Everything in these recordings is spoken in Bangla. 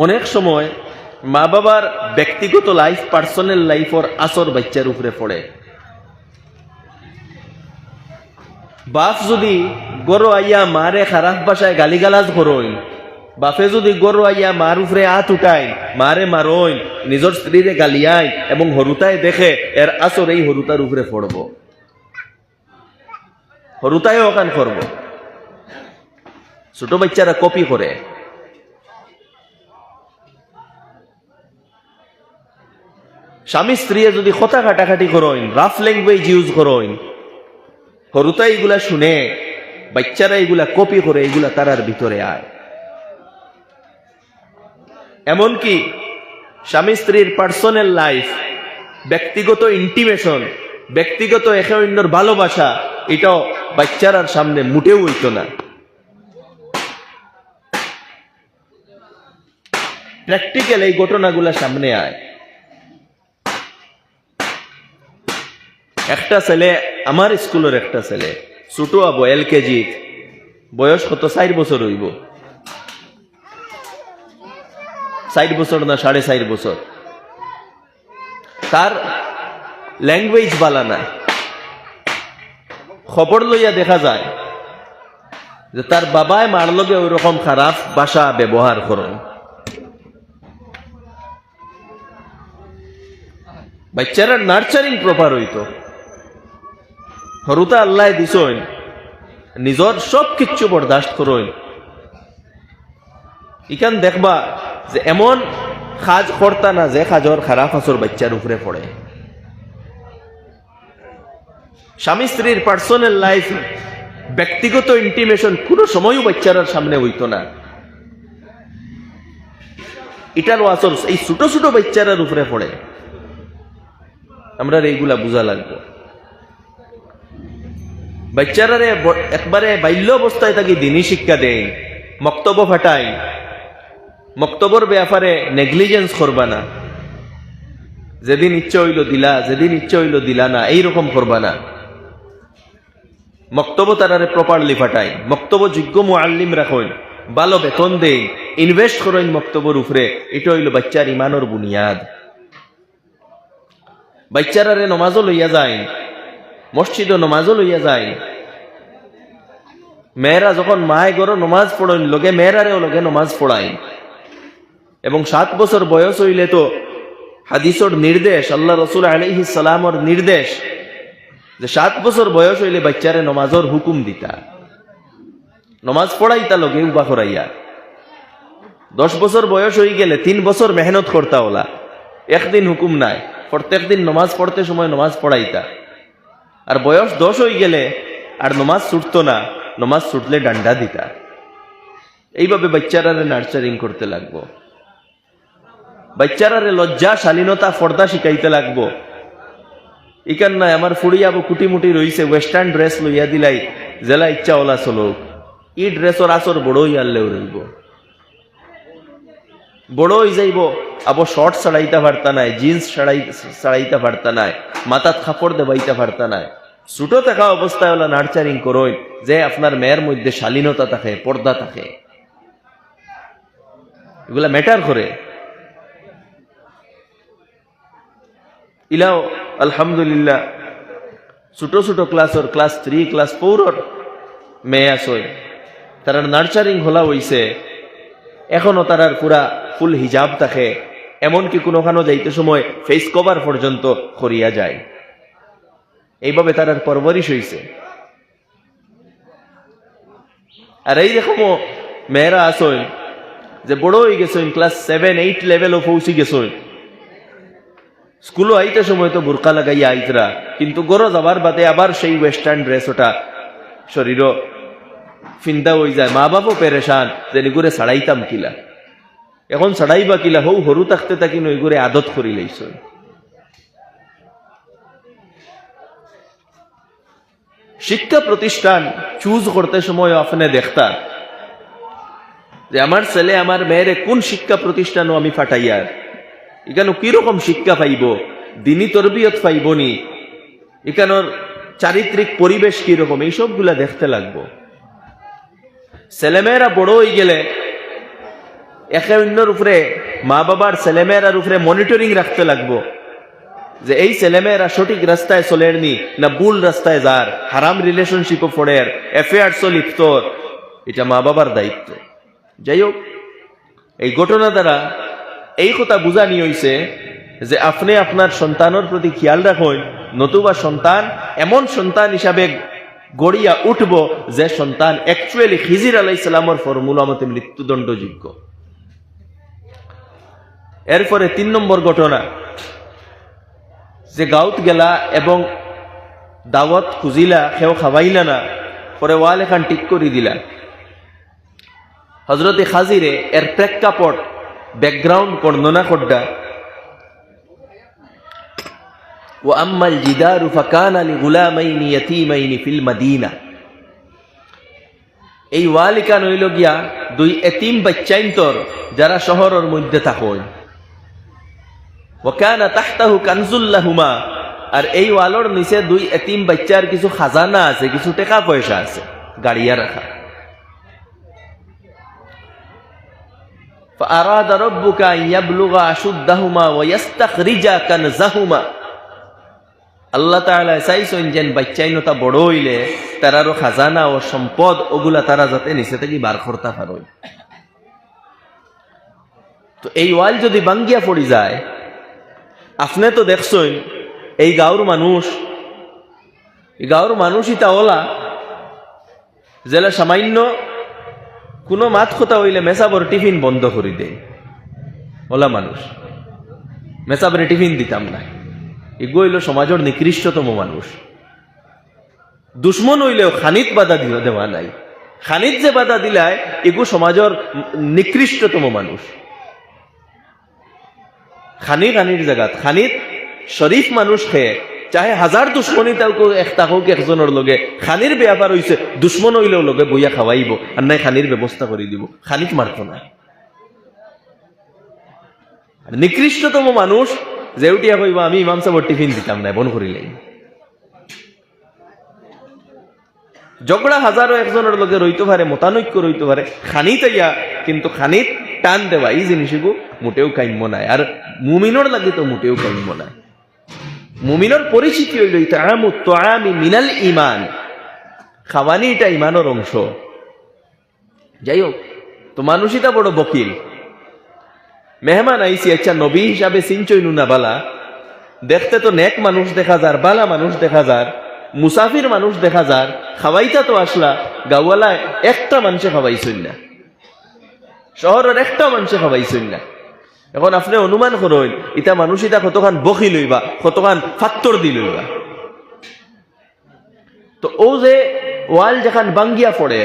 অনেক সময় মা বাবার ব্যক্তিগত লাইফ, পার্সোনাল লাইফের আসর বাচ্চার উপরে পড়ে। বাপ যদি গরো আইয়া মারে খারাপ ভাষায় গালিগালাজ করইন, বাপে যদি গরো আইয়া মার উপরে হাত উঠায়, মারে মারইন, নিজের স্ত্রীরে গালিয়ায় এবং হরুতায় দেখে, এর আসর এই হরুতার উপরে পড়ব, হরুতায় ওখান করব। ছোট বাচ্চারা কপি করে। স্বামী স্ত্রী যদি কথা কাটাকাটি করইন, রাফ ল্যাঙ্গুয়েজ ইউজ করইন, হরুতাই এগুলা শুনে বাচ্চারা এগুলা কপি করে, এগুলা তারার ভিতরে আয়। এমনকি স্বামী স্ত্রীর পার্সোনাল লাইফ, ব্যক্তিগত ইন্টিমেশন, ব্যক্তিগত একে অন্যর ভালোবাসা, এটাও বাচ্চারার সামনে মুটেও হইত না। প্র্যাকটিক্যাল এই ঘটনাগুলা সামনে আয়। একটা ছেলে, আমার স্কুলের একটা ছেলে, ছোট হবো, LKG, বয়স কত 4 বছর হইব, 4 বছর না 4.5 বছর। তার ল্যাঙ্গুয়েজ বালা না। খবর লইয়া দেখা যায় যে তার বাবায় মার লগে ওই রকম খারাপ ভাষা ব্যবহার করেন। বাচ্চারা নার্চারিং প্রপার হইতো, হরুতা আল্লাহ দিছইন, নিজর সব কিচ্ছু বরদাস্ত করইন। ইখান দেখবা যে এমন কাজ করতা না যে কাজর খারাপ আসর বাচ্চার উপরে পড়ে। স্বামী স্ত্রীর পার্সোনাল লাইফ, ব্যক্তিগত ইন্টিমেশন কোনো সময়ও বাচ্চারার সামনে হইতো না। এটারও আসর এই ছোট ছোট বাচ্চারার উপরে পড়ে। আমরা এইগুলা বুঝা লাগবো। বাচ্চারারে একবারে বাল্য অবস্থায় তাকে দিনী শিক্ষা দেয়, মক্তব্য ফাটাই, মক্তব্যর ব্যাপারে নেগলিজেন্স করবা না, যেদিন ইচ্ছা হইল দিলা, যেদিন ইচ্ছা হইল দিলা না, এইরকম করবা না। মক্তব্য তারারে প্রপারলি ফাটাই, মক্তব্য যোগ্য মুআল্লিম রাখেন, ভালো বেতন দেই, ইনভেস্ট করেন মক্তব্যর উপরে। এটা হইল বাচ্চার ইমানের বুনিয়াদ। বাচ্চারারে নমাজও লইয়া যায়, মসজিদও নমাজও লইয়া যায়। মেয়েরা যখন মায় গড় নমাজ পড়েন, লগে মেয়েরারেও লগে নমাজ পড়ায়। এবং 7 বছর বয়স হইলে তো হাদিসর নির্দেশ, আল্লাহ রসুল আলাইহিস সালামর নির্দেশ যে 7 বছর বয়স হইলে বাচ্চারে নমাজর হুকুম দিতা, নমাজ পড়াইতা লগে উবা করাইয়া। 10 বছর বয়স হয়ে গেলে 3 বছর মেহনত করতা ওলা, একদিন হুকুম নাই, প্রত্যেক দিন নমাজ পড়তে সময় নমাজ পড়াইতা। আর বয়স 10 হয়ে গেলে আর নমাজ ছুটতো না, নমাজ ছুটলে ডান্ডা দিতা। এইভাবে বাচ্চারারে নার্চারিং করতে লাগবো। বাচ্চারারে লজ্জা, শালীনতা, পর্দা শিখাইতে লাগবো। ইকান নাই আমার ফুড়িয়াবো কুটিমুটি রইছে, ওয়েস্টার্ন ড্রেস লইয়া দিলাই, জেলা ইচ্ছা ওলা চলো, ই ড্রেসর আসর বড়ই আনলেও রইব, বড় হয়ে যাইব। আবো শর্ট ছাড়াইতে পারতা নাই, জিন্স ছাড়াইতে পারতা নাই, মাথাত কাপড় দেবাইতে পারতা নাই। ছোট থাকা অবস্থায় ওলা নার্চারিং করই, যে আপনার মেয়ের মধ্যে শালীনতা থাকে, পর্দা থাকে, এগুলা ম্যাটার করে। ইলাও আলহামদুলিল্লাহ ছোট ছোট ক্লাসর, ক্লাস 3, ক্লাস 4 মেয়ে আসয়, তারা নার্চারিং হলা হইছে। এখনো তারার পুরা ফুল হিজাব থাকে, এমনকি কোনোখানো যাইতে সময় ফেস কভার পর্যন্ত করিয়া যায়। এইভাবে তারার পরবরিশ হইছে। আর এই রকম মেয়েরা আসয় যে বড় হয়ে গেছেন, ক্লাস 7, 8 লেভেলও পৌঁছে গেছেন, স্কুলও আইতে সময় তো বোরকা লাগাইয়া আইতরা, কিন্তু গরো যাবার বাদে আবার সেই ওয়েস্টার্ন ড্রেস ওটা শরীরও ফিন্দা হয়ে যায়। মা বাপও পেরেশান যে নিগুরে ছাড়াইতাম কিলা, এখন ছাড়াইবা কিলা, হৌ হরু থাকতে থাকি নইগুরে আদত করি লাইছ। শিক্ষা প্রতিষ্ঠান চুজ করতে সময় আপনি দেখতা যে আমার ছেলে আমার মেয়েরে কোন শিক্ষা প্রতিষ্ঠানও আমি ফাটাইয়া, এখানে কিরকম শিক্ষা পাইব, দিনী তরবিয়ত পাইব নি, এখানোর চারিত্রিক পরিবেশ কিরকম, এইসবগুলা দেখতে লাগবো। ছেলেমেয়েরা বড় হয়ে গেলে একে অন্যর উপরে মা বাবার ছেলেমেয়েরার উপরে মনিটরিং রাখতে লাগবো যে এই ছেলেমেয়েরা সঠিক রাস্তায় চলেননি না ভুল রাস্তায় যার, হারাম রিলেশনশিপও ফোড়ের, অ্যাফেয়ার্সও লিপ্তর। এটা মা বাবার দায়িত্ব। যাই হোক, এই ঘটনা দ্বারা এই কথা বুঝানি হইছে যে আপনি আপনার সন্তানের প্রতি খেয়াল রাখুন, নতুবা সন্তান এমন সন্তান হিসাবে গড়িয়া উঠব যে সন্তান অ্যাকচুয়ালি খিজির আলাইহিস সালামের ফর্মুলা মতে মৃত্যুদণ্ডযোগ্য। এরপরে 3 নম্বর ঘটনা, যে গাঁত গেলা এবং দাওয়াত খুঁজিলা, কেউ খাওয়াইলা না, পরে ওয়াল এখান ঠিক করে দিলা। হজরতে খাজিরে এর প্রেক্ষাপট ব্যাকগ্রাউন্ড বর্ণনা করডা, ও আম্মাল জিদারু ফাকানা লিগুলামাইনি ইয়াতীমাইনি ফিল মাদিনা। এই ওয়াল এখান হইল গিয়া 2 এতিম বাচ্চাইন্তর যারা শহরের মধ্যে থাকয়। ওয়াকানা তাহতাহু কানজুল লাহুমা, আর এই ওয়ালর নিচে 2 এতিম বাচ্চার কিছু খাজানা আছে, কিছু টাকা পয়সা আছে গাড়িয়া রাখা। فأراد ربك أن يبلغ أشدهما ويستخرج كنزهما। আল্লাহ তাআলা চাইছেন যেন বাচ্চাইনতা বড় হইলে তারারও খাজানা ও সম্পদ ওগুলা তারা যাতে নিচে থেকে বার করতে পারে। তো এই ওয়াল যদি ভাঙ্গিয়া পড়ি যায়, আপনি তো দেখছেন এই গাঁর মানুষই তা ওলা জেলা সামান্য কোনো মাত কথা হইলে মেসাবর টিফিন বন্ধ করে দেয়। ওলা মানুষ মেসাবরে টিফিন দিতাম না, এগো হইল সমাজের নিকৃষ্টতম মানুষ। দুশ্মন হইলেও খানিত বাধা দেওয়া নাই, খানিত যে বাধা দিলায় এগো সমাজের নিকৃষ্টতম মানুষ। খানির জায়গাত খানিত শরীফ মানুষ খেয়ে চাহে 1000 দুশ্মনী থাকুক একজনের লগে, খানির ব্যাপার হইছে দুশ্মন হইলেও লগে বইয়া খাওয়াইব, আর নাই খানির ব্যবস্থা করে দিব, খানিত মারত না। নিকৃষ্টতম মানুষ যে উঠিয়া কইব আমি ইমাম সাহেব টিফিন দিতাম না, বন করিলেই ঝগড়া হাজারো একজনের লগে রইতে পারে, মতানৈক্য রইতে পারে, খানিত ইয়া কিন্তু খানিত টান দেওয়া এই জিনিসগু মোটেও কাম্য নাই, আর মুমিনর লাগে তো মোটেও কাম্য নাই। মুমিনের পরিচিতি হইল ইতআমু তুআমি মিনাল ঈমান, খাওয়ানি এটা ঈমানের অংশ। যাই হোক, তো মানুষইটা বড় বকিল। মেহমান আইসি, আচ্ছা নবী হিসাবে চিনচইনু না বালা, দেখতে তো নেক মানুষ দেখা যার, বালা মানুষ দেখা যার, মুসাফির মানুষ দেখা যার, খাওয়াইতা তো আসলা, গাওয়ালা একটা মানুষে খাওয়াইছই না, শহরের একটা মানুষে খাওয়াইছই না। এখন আপনি অনুমান করেন ইটা মানুষ ইটা কতখান বকি লইবা, কতখান ফাত্তর দি লইবা। তো ও যে ওয়াল যেখান বাঙ্গিয়া পড়ে,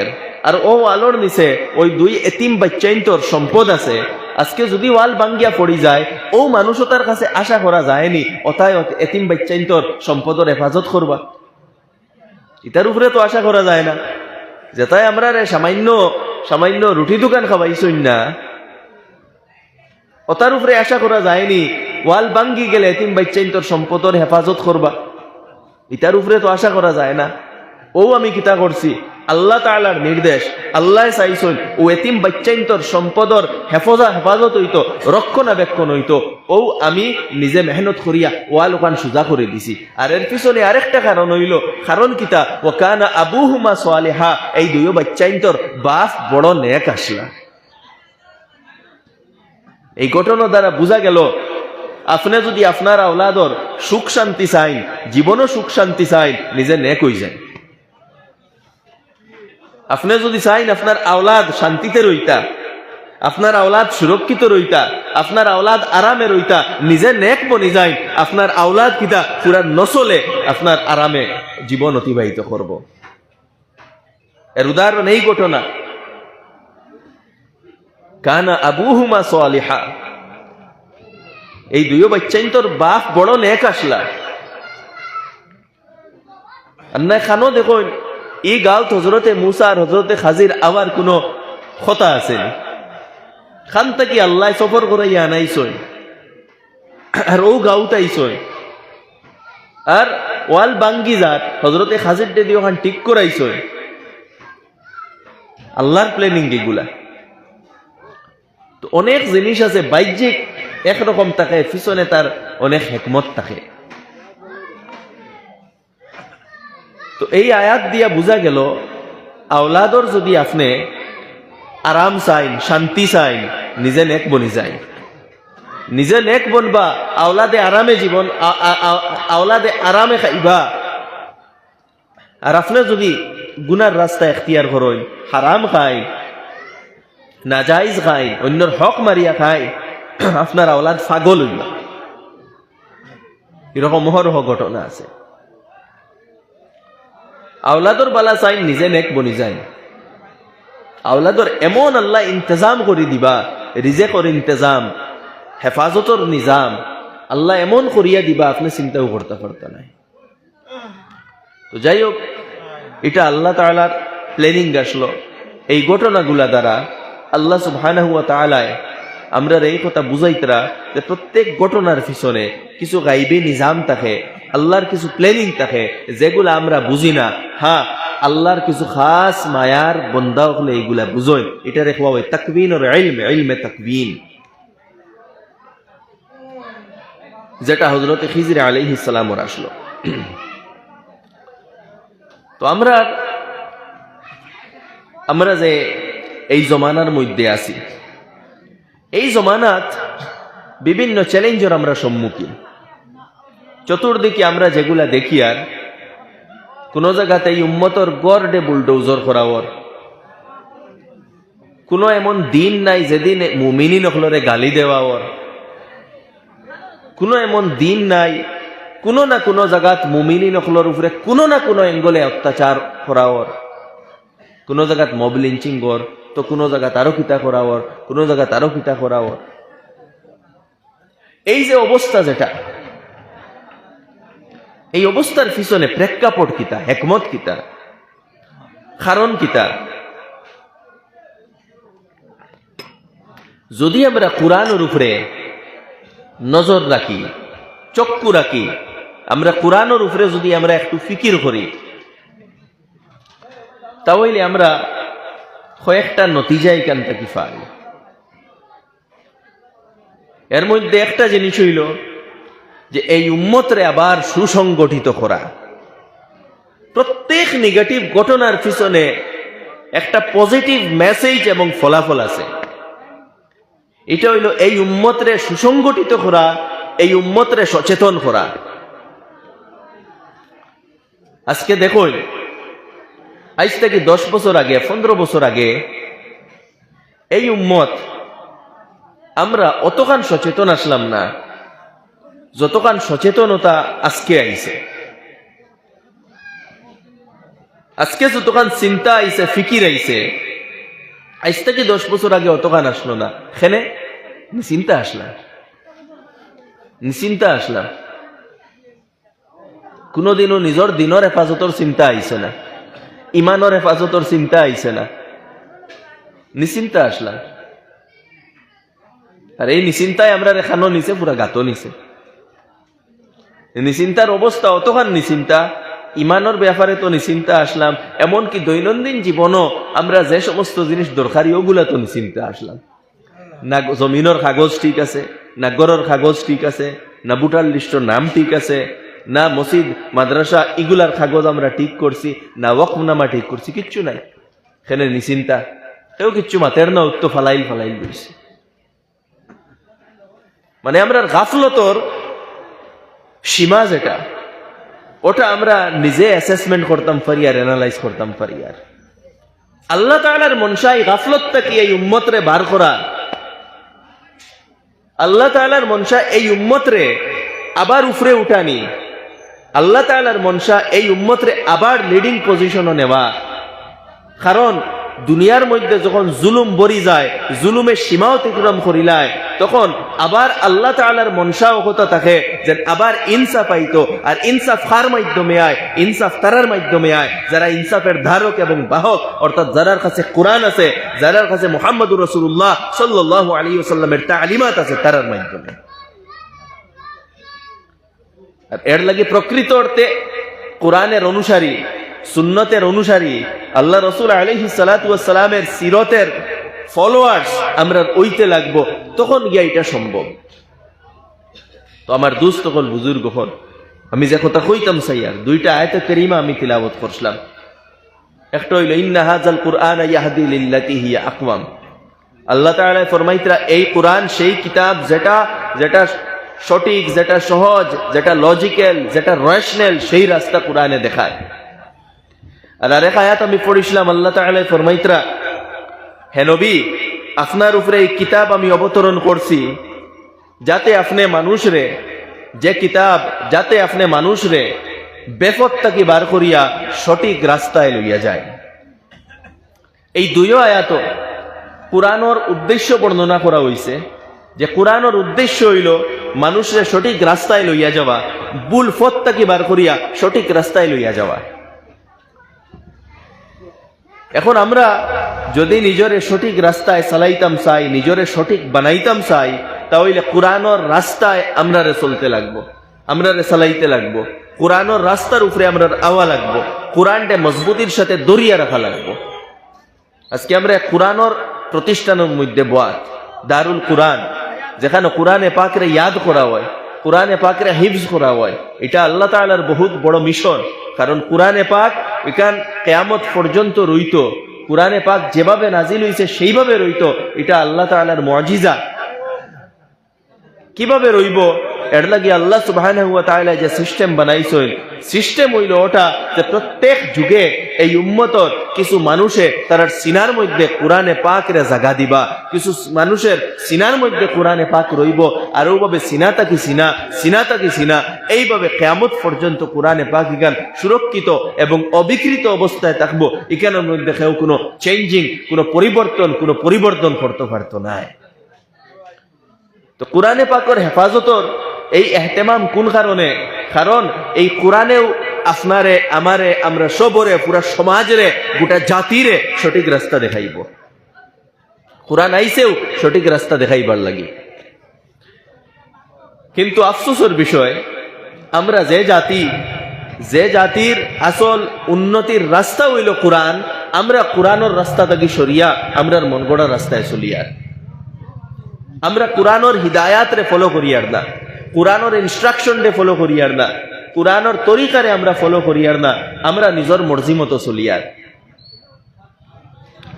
আর ও ওয়ালর নিচে ওই 2 এতিম বাচ্চাইন্তর সম্পদ আছে, আজকে যদি ওয়াল বাঙ্গিয়া পড়ি যায়, ও মানুষও তার কাছে আশা করা যায়নি অতায় এতিম বাচ্চাইন্তর সম্পদের হেফাজত করবা, ইটার উপরে তো আশা করা যায় না। যেটাই আমরা সামান্য রুটি দোকান খাওয়াইছই না, ওটার উপরে আশা করা যায়নি ওয়াল ভাঙ্গি গেলে এতিম বাচ্চাইন্তর সম্পদের হেফাজত করবা, ইটার উপরে তো আশা করা যায় না। ও আমি কিতা করছি, আল্লাহ তাআলার নির্দেশ, আল্লাহ চাইছেন ও এতিম বাচ্চাইন্তর সম্পদর হেফাজত হইতো, রক্ষণাবেক্ষণ হইতো, ও আমি নিজে মেহনত করিয়া ওয়াল ওখান সুজা করে দিছি। আর এর পিছনে আরেকটা কারণ হইল, কারণ কিতা, ওয়া কানা আবুহুমা সালিহা, এই 2 বাচ্চাইন্তর বাপ বড় নেক আসলা। এই ঘটনা দ্বারা বোঝা গেল, আপনি যদি আপনার আওলাদর সুখ শান্তি চাই, জীবনও সুখ শান্তি চাই, নিজে নেক হই যায়। আপনি যদি চাইন আপনার আওলাদ শান্তিতে রইতা, আপনার আওলাদ সুরক্ষিত রইতা, আপনার আওলাদ আরামে রইতা, নিজে নেক বনি যায়, আপনার আওলাদ কিতা পুরা নসলে আপনার আরামে জীবন অতিবাহিত করব। এর উদাহরণ এই ঘটনা, কানা আবুহুমা সালিহা, এই 2 বাচ্চাইন্তর বাপ বড় নেক আসলা। আর না খানো দেখুন এই গাঁত হজরতে মুসা আর হজরতে খাজির আবার কোনো কথা আছে, খান থেকে আল্লাহ সফর করাইয়া আনাইছই, আর ও গাঁত আইছই, আর ওয়াল বাঙ্গি যাত হজরতে খাজির দিয়ে ওখান ঠিক করাইছই। আল্লাহর প্ল্যানিং এগুলা। তো অনেক জিনিস আছে বাহ্যিক একরকম থাকে, পিছনে তার অনেক হিকমত থাকে। তো এই আয়াত দিয়া বোঝা গেল, আওলাদর যদি আপনি আরাম চাইন, শান্তি চাইন, নিজে নেক বনি যায়। নিজে নেক বনবা, আওলাদে আরামে জীবন, আওলাদে আরামে খাইবা। আর আপনি যদি গুনার রাস্তা এখতিয়ার করেন, হারাম খাই, নাজাইজ খাই, অন্যর হক মারিয়া খাই, আপনার আওলাদ পাগল হইবা। এরকম মহরহ ঘটনা আছে। আওলাদর বালা চাই, নিজে নেক বনি যায়। আওলাদর এমন আল্লাহ ইন্তজাম করে দিবা, রিজেকর ইন্তজাম, হেফাজতর নিজাম আল্লাহ এমন করিয়া দিবা, আপনি চিন্তাও করতে পারত নাই। তো যাই হোক, এটা আল্লাহ তাআলার প্ল্যানিং আসলো। এই ঘটনাগুলা দ্বারা আল্লাহ সুবহানাহু ওয়া তাআলা আমরা এই কথা বুঝাইতরা যে প্রত্যেক ঘটনার পিছনে কিছু গাইবে নিজাম থাকে, আল্লাহর কিছু প্ল্যানিং থাকে, যেগুলা আমরা বুঝি না। হ্যাঁ, আল্লাহর কিছু খাস মায়ার বন্দা হলে এইগুলা বুঝোয়। এটা রেখা হয় তাকবিন আর ইলমে তাকবিন, যেটা হযরত খিজির আলাইহিস সালামর আসলো। তো আমরা যে এই জমানার মধ্যে আছি, এই জমানাত বিভিন্ন চ্যালেঞ্জের আমরা সম্মুখীন। চতুর্দিকে আমরা যেগুলা দেখি, আর কোন জায়গাতে এই উম্মতর গড়ে বুলডোজার করাওয়ার, কোন এমন দিন নাই যেদিন মুমিনিন হলরে গালি দেওয়ার, কোন এমন দিন নাই কোন না কোন জায়গাত মুমিনিন হলর উপরে কোন না কোন এঙ্গলে অত্যাচার করাওয়ার, কোন জায়গাত মব লিঞ্চিং কর, তো কোন জায়গাত আরো কিতা করাওয়ার, কোন জায়গাত আরো কিতা করাওয়ার। এই যে অবস্থা, যেটা এই অবস্থার পিছনে প্রেক্ষাপট কিতা, হিকমত কিতা, কারণ কিতা? যদি আমরা কোরআনের উপরে নজর রাখি, চক্ষু রাখি, আমরা কোরআনের উপরে যদি আমরা একটু ফিকির করি, তাহলে আমরা কয়েকটা নতিজা এখান থেকে পাই। এর মধ্যে একটা জিনিস হইল যে এই উম্মতরে আবার সুসংগঠিত করা। প্রত্যেক নেগেটিভ ঘটনার পিছনে একটা পজিটিভ মেসেজ এবং ফলাফল আছে। এটা হইল এই উম্মতরে সুসংগঠিত করা, এই উম্মতরে সচেতন করা। আজকে দেখুন, আজ থেকে 10 বছর আগে, 15 বছর আগে এই উম্মত আমরা অতখান সচেতন আসলাম না যতখান সচেতনতা আজকে আইছে। আজকে যতখান চিন্তা আইছে, ফিকির আইছে, আজ থেকে 10 বছর আগে অতখান আসলো না। এখানে নিশ্চিন্তা আসলাম। কোনোদিনও নিজের দিনের হেফাজতর চিন্তা আইছে না, ইমানের হেফাজতর চিন্তা আইছে না, নিশ্চিন্তা আসলাম। আর এই নিশ্চিন্তায় আমরা রেখানো নিছে, পুরা গাতো নিছে। নিশ্চিন্তার অবস্থা অতখান নিশ্চিন্তা, ইমানের ব্যাপারে তো নিশ্চিন্তা আসলাম, এমনকি দৈনন্দিন জীবনও আমরা যে সমস্ত জিনিস দরকারি ওগুলা তো নিশ্চিন্তা আসলাম। না জমিনের কাগজ ঠিক আছে, না গড়ের কাগজ ঠিক আছে, না ভোটার লিস্টের নাম ঠিক আছে, না মসজিদ মাদ্রাসা এগুলার কাগজ আমরা ঠিক করছি, না ওয়াকফনামা ঠিক করছি, কিচ্ছু নাই। এখানে নিশ্চিন্তা, কেউ কিচ্ছু মাতের না, উত্তো ফালাইল বলছে। মানে আমরা গাফলতর সীমা যেটা, ওটা আমরা নিজে অ্যাসেসমেন্ট করতাম পারি আর অ্যানালাইজ করতাম পারি। আর আল্লাহ তাআলার মনসা এই গাফলতটা কি এই উম্মতরে বার করা। আল্লাহ তাআলার মনসা এই উম্মতরে আবার উপরে উঠানি। আল্লাহ তাআলার মনসা এই উম্মতরে আবার লিডিং পজিশনে নেওয়া। কারণ দুনিয়ার মধ্যে যখন জুলুম বরি যায়, জুলুমের সীমা অতিক্রম করিলায়, তখন আবার আল্লাহ তাআলার মনসাও কথা থাকে যে আবার ইনসাফ আইতো। আর ইনসাফ কার মাধ্যমে আয়? ইনসাফ তারার মাধ্যমে আয় যারা ইনসাফের ধারক এবং বাহক, অর্থাৎ যারার কাছে কোরআন আছে, যারার কাছে মুহাম্মদুর রাসূলুল্লাহ সাল্লাল্লাহু আলাইহি ওয়াসাল্লামের তালিমাত আছে, তারার মাধ্যমে। আর এর লাগি প্রকৃত অর্থে কোরআনের অনুসারী, সুন্নতের অনুসারী, আল্লাহ রাসূল আলাইহিস সালাতু ওয়াস সালামের সিরতের ফলোয়ার্স আমরা ওইতে লাগবো, তখন গিয়া এটা সম্ভব। তো আমার দুস্থ হল বুজুর্গ হল, আমি যে কথা কইতাম সাইয়ার দুইটা আয়াতে কারিমা আমি তিলাওয়াত করছিলাম। একটা হইল ইন্না হাযাল কুরআন ইয়াহদি লিল্লাতি হিয়া আকওয়াম। আল্লাহ তাআলা ফরমাইতরা এই কোরআন সেই কিতাব যেটা যেটা সঠিক, যেটা সহজ, যেটা লজিক্যাল, যেটা রেশনাল, সেই রাস্তা কোরআনে দেখায়। আর আরেক আয়াত আমি পড়িছিলাম, আল্লাহ তাআলা ফরমাইতরা হে নবী আপনার উপরে এই কিতাব আমি অবতরণ করছি যাতে আপনি মানুষরে, যে কিতাব যাতে আপনি মানুষরে বেপথ থাকি বার করিয়া সঠিক রাস্তায় লইয়া যায়। এই দুইও আয়াত কুরআনের উদ্দেশ্য বর্ণনা করা হয়েছে, যে কুরআনের উদ্দেশ্য হইল মানুষরে সঠিক রাস্তায় লইয়া যাওয়া, ভুল পথ থাকি বার করিয়া সঠিক রাস্তায় লইয়া যাওয়া। এখন আমরা যদি নিজরে সঠিক রাস্তায় চালাইতাম চাই, নিজরে সঠিক বানাইতাম চাই, তাহলে কুরআনের রাস্তায় আমরা চলতে লাগবো, আমরা চালাইতে লাগবো, কুরআনের রাস্তার উপরে আমরা আওয়া লাগবো, কুরআনটা মজবুতির সাথে দরিয়া রাখা লাগবো। আজকে আমরা কুরআনের প্রতিষ্ঠানের মধ্যে বাত দারুল কুরআন, যেখানে কোরআনে পাকরে ইয়াদ করা হয়, কোরআনে পাকরে হিফজ করা হয়, এটা আল্লাহ তাআলার বহুত বড় মিশন। কারণ কোরআনে পাক এখান কিয়ামত পর্যন্ত রইত, কোরআনে পাক যেভাবে নাজিল হইছে সেইভাবে রইত, এটা আল্লাহ তাআলার মুআজিজা। কিভাবে রইব? এর লাগি আল্লাহ সুবহানাহু ওয়া তাআলা যে সিস্টেম বানাইছেন, সিস্টেম হইল ওটা যে প্রত্যেক যুগে এই উম্মতর কিছু মানুষে তার সিনার মধ্যে কোরআনে পাকরে জায়গা দিবা, কিছু মানুষের সিনার মধ্যে কোরআনে পাক রইব, আর ওভাবে সিনাতা কি সিনা, সিনাতা কি সিনা, এইভাবে কিয়ামত পর্যন্ত কোরআনে পাক ইখান সুরক্ষিত এবং অবিকৃত অবস্থায় থাকবো। এখানের মধ্যে কেউ কোনো চেঞ্জিং, কোনো পরিবর্তন করতে পারতো না। তো কোরআনে পাকের হেফাজতর এই এহতেমাম কোন কারণে? কারণ এই কোরআনেও আপনারে আমারে আমরা সবরে পুরা সমাজরে গোটা জাতিরে সঠিক রাস্তা দেখাইব। কোরআন আইছেও সঠিক রাস্তা দেখাইবার লাগি। কিন্তু আফসোসের বিষয়, আমরা যে জাতির আসল উন্নতির রাস্তা হইল কোরআন, আমরা কোরআনের রাস্তা থেকে সরিয়া আমরার মন গড়া রাস্তায় চলিয়ার, আমরা কোরআনের হিদায়াত রে ফলো করিয়ার না, কোরআনের ইনস্ট্রাকশন রে ফলো করিয়ার না, কোরআনের তরিকারে আমরা ফলো করিয়ার না, আমরা নিজের মর্জি মতো চলিয়ার।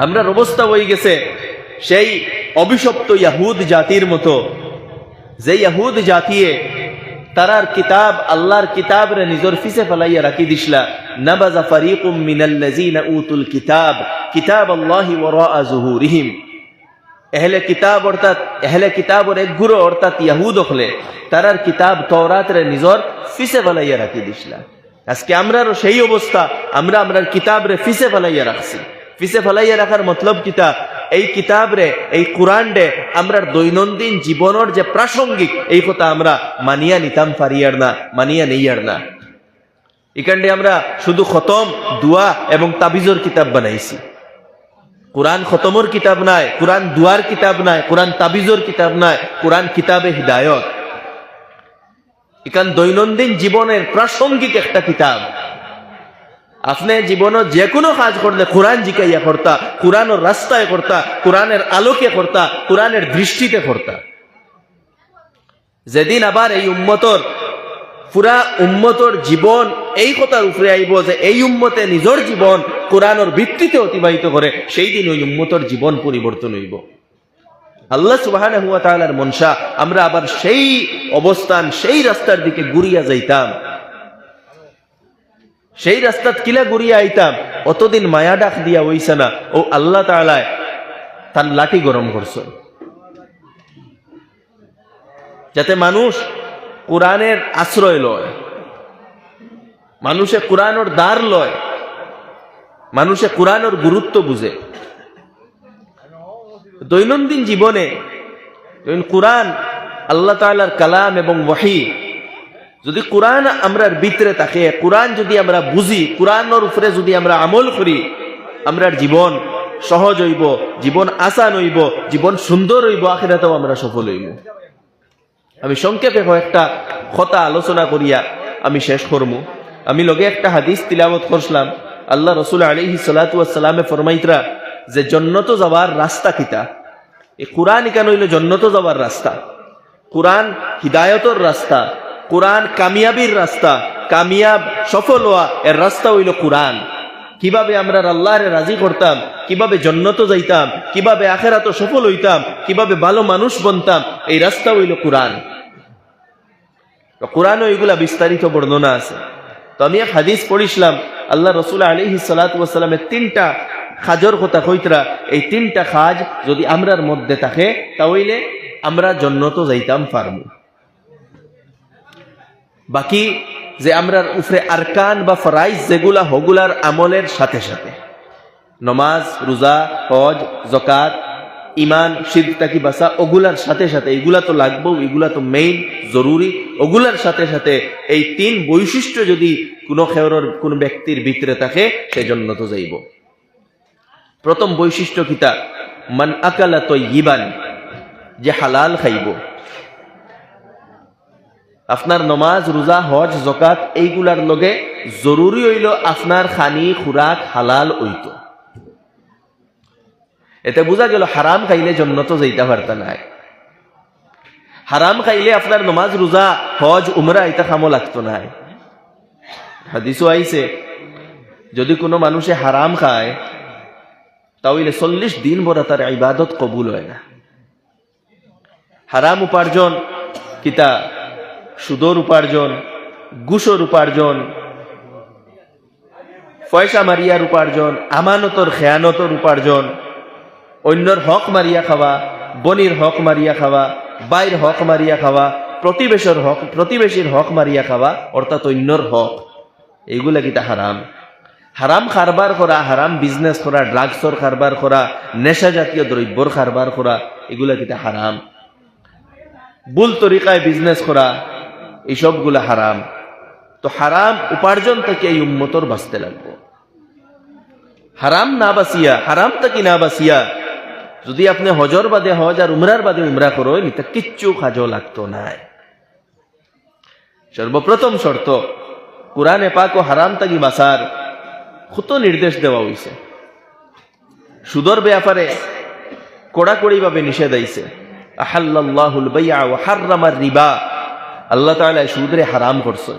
আমরার অবস্থা হয়ে গেছে সেই অভিশপ্ত ইয়াহুদ জাতির মতো, যে ইয়াহুদ জাতিয়ে তারার কিতাব, আল্লাহর কিতাব রে নিজের ফিসে ফেলাইয়া রাখি দিসলা। নাবাযা ফারিকুম মিনাল্লাযিনা উতুল কিতাব কিতাবাল্লাহি ওয়ারাআ যুহুরিহিম। এহলে কিতাব অর্থাৎ এহলে কিতাবর এক গুরু অর্থাৎ ইয়াহুদ হলে তারার কিতাব তওরাত রে নিজর ফিসে ফেলাইয়া রাখি দিসলা। আজকে আমরারও সেই অবস্থা, আমরা আমরার কিতাব রে ফিসে ফেলাইয়া রাখছি। ফিসে ফেলাইয়া রাখার মতলব কিতাব, এই কিতাব রে, এই কোরআন রে আমরার দৈনন্দিন জীবনের যে প্রাসঙ্গিক এই কথা আমরা মানিয়া নিতাম পারিয়ার না, মানিয়া নেইয়ার না। এখানে আমরা শুধু খতম, দুয়া এবং তাবিজর কিতাব বানাইছি। কোরআন খতমর কিতাব নাই, কোরআন দুয়ার কিতাব নাই, কোরআন তাবিজর কিতাব নাই, কোরআন কিতাবে হিদায়ত। এখান দৈনন্দিন জীবনের প্রাসঙ্গিক একটা কিতাব। আপনি জীবনে যে কোনো কাজ করলে কোরআন জিকাইয়া করতা, কোরআনের রাস্তায় করতা, কোরআনের আলোকে করতা, কোরআনের দৃষ্টিতে করতা। যেদিন আবার এই উম্মতর পুরা উম্মতর জীবন এই কথার উপরে আইব যে এই উম্মতে নিজের জীবন কোরআনের ভিত্তিতে অতিবাহিত করে, সেই দিন ওই উম্মতর জীবন পরিবর্তন হইব। আল্লাহ সুবহানাহু ওয়া তাআলার মনসা আমরা আবার সেই অবস্থান, সেই রাস্তার দিকে ঘুরিয়া যাইতাম। সেই রাস্তাত কিলা ঘুরিয়া আইতাম? অতদিন মায়া ডাক দিয়া হইছে না, ও আল্লাহ তাআলা তার লাঠি গরম করছেন যাতে মানুষ কোরআনের আশ্রয় লয়, মানুষে কোরআনের দ্বার লয়, মানুষে কোরআনের গুরুত্ব বুঝে। দৈনন্দিন জীবনে কোরআন আল্লাহ তাআলার কালাম এবং ওহী, যদি কোরআন আমরার ভিতরে থাকে, কোরআন যদি আমরা বুঝি, কোরআনের উপরে যদি আমরা আমল করি, আমরার জীবন সহজ হইব, জীবন আসান হইব, জীবন সুন্দর হইব, আখিরাতেও আমরা সফল হইব। আমি সংক্ষেপে কয়েকটা কথা আলোচনা করিয়া আমি শেষ করবো। আমি লগে একটা হাদিস তিলাওয়াত করছিলাম। আল্লাহ রাসূল আলাইহিস সালাতু ওয়াস সালামে ফরমাইতরা যে জন্নত যাওয়ার রাস্তা কিতা। এই কোরআন কেন হইল জন্নত যাওয়ার রাস্তা, কোরআন হিদায়তর রাস্তা, কোরআন কামিয়াবির রাস্তা, কামিয়াব সফল হওয়া এর রাস্তা হইল কোরআন। কিভাবে আমরা আল্লাহরে রাজি করতাম, কিভাবে জন্নত যাইতাম, কিভাবে আখেরাতে সফল হইতাম, কিভাবে ভালো মানুষ বনতাম, এই রাস্তা হইল কোরআন। কোরআনও এগুলা বিস্তারিত বর্ণনা আছে। তো আমি এক হাদিস পড়িছিলাম, আল্লাহ রসুল আলাইহিস সালাতু ওয়াস সালামের 3টা খাজর কথা কইতরা, এই 3টা খাজ যদি আমরার মধ্যে থাকে তাহলে আমরা জন্নত যাইতাম পারবো। বাকি যে আমরার উপরে আরকান বা ফরাইজ যেগুলা হগুলার আমলের সাথে সাথে নমাজ, রোজা, হজ, যাকাত, ইমান, শিরক তাকি বাসা, ওগুলার সাথে সাথে এগুলা তো লাগবো, এগুলা তো মেইন জরুরি। ওগুলার সাথে সাথে এই 3 বৈশিষ্ট্য যদি কোনো খেয়রের কোন ব্যক্তির ভিতরে থাকে সেই জন্য তো যাইব। প্রথম বৈশিষ্ট্য কিতা, মান আকালা তাইয়িবান, যে হালাল খাইব। আপনার নমাজ, রোজা, হজ, যাকাত এইগুলার লগে জরুরি হইল আপনার খানি খুরাক হালাল হইতো। এতে বোঝা গেল হারাম খাইলে জন্নত যাইতে পারতা নাই। হারাম খাইলে আপনার নমাজ, রোজা, হজ, উমরা এটা খামো লাগতো নাই। হাদিসও আইছে যদি কোনো মানুষে হারাম খায় তাহলে 40 দিন ভরা তার ইবাদত কবুল হয় না। হারাম উপার্জন কিতা, সুদর উপার্জন, ঘুষর উপার্জন, পয়সা মারিয়ার উপার্জন, আমানতর খেয়ানতর উপার্জন, অন্যর হক মারিয়া খাওয়া, বনির হক মারিয়া খাওয়া, বাইর হক মারিয়া খাওয়া, প্রতিবেশীর হক মারিয়া খাওয়া, অর্থাৎ অন্যর হক, এইগুলা কিতা হারাম। হারাম কারবার করা, হারাম বিজনেস করা, ড্রাগসর কারবার করা, নেশা জাতীয় দ্রব্যর কারবার করা, এগুলা কিতা হারাম। ভুল তরিকায় বিজনেস করা, এইসবগুলা হারাম। তো হারাম উপার্জন থেকে এই উম্মতর বাঁচতে লাগবো। হারাম না বাঁচিয়া, হারাম থেকে না বাঁচিয়া যদি আপনি হজর বাদে হজ আর উমরার বাদে উমরা করো, এটা কিচ্ছু কাজও লাগতো নাই। সর্বপ্রথম শর্ত, কুরআনে পাক ও হারাম থেকে বাঁচার কত নির্দেশ দেওয়া হয়েছে। সুদর ব্যাপারে কড়াকড়ি ভাবে নিষেধ আইছে। আহাল্লাল্লাহুল বাই'a ওয়া হাররামার রিবা, আল্লাহ তাআলা সুদরে হারাম করছে।